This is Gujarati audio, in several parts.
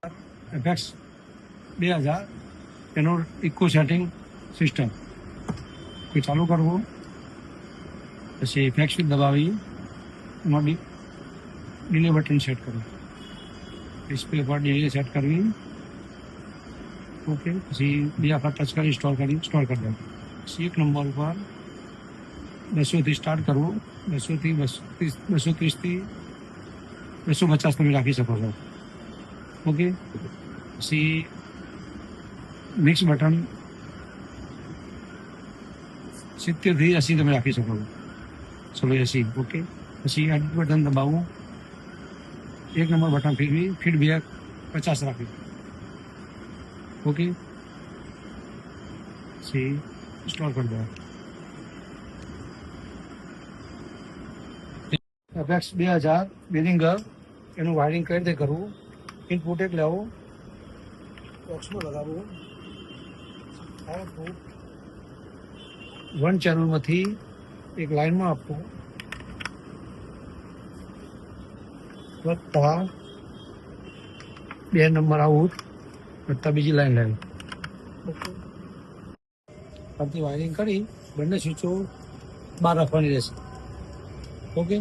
એફએક્સ 2000 એનો ઇકો સેટિંગ સિસ્ટમ કોઈ ચાલુ કરવું, પછી એફએક્સ દબાવી એમાં ડિલે બટન સેટ કરવું, ડિસ્પ્લે પર ડિલે સેટ કરવી, ઓકે. પછી બે આખા ટચ કરી સ્ટોર કરી દેવું. પછી એક નંબર ઉપર 200થી સ્ટાર્ટ કરવું, 200થી 230થી 250 તમે રાખી શકો છો, ઓકે. પછી મિક્સ બટન 70થી 80 તમે રાખી શકો છો, ચલો 80, ઓકે. પછી એડિટ બટન દબાવવું, એક નંબર બટન ફેરવી ફીડબેક 50 રાખી, ઓકે. પછી સ્ટોર કરી દો. એફએક્સ 2000 બેરિંગર એનું વાયરિંગ કઈ રીતે કરવું, ઇનપુટ એક લેવું, બોક્સમાં લગાવવું, આઉટપુટ 1 ચેનલમાંથી એક લાઇનમાં આપવું, વત્તા 2 નંબર આઉટ, વત્તા બીજી લાઈન લેવી, ઓકે. આથી વાયરિંગ કરી બંને સ્વિચો બહાર રાખવાની રહેશે, ઓકે.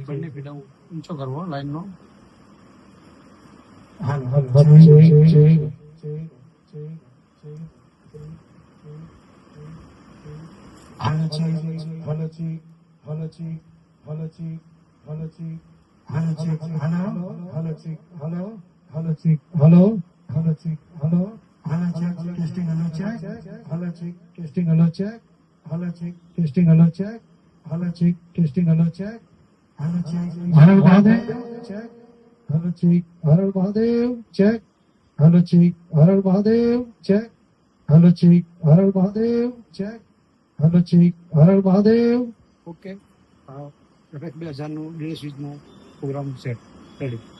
બંને ફીડા ઊંચો કરવો લાઈનનો. ઓકે. 2000નું ડીલે સ્વિચનો પ્રોગ્રામ સેટ રેડી.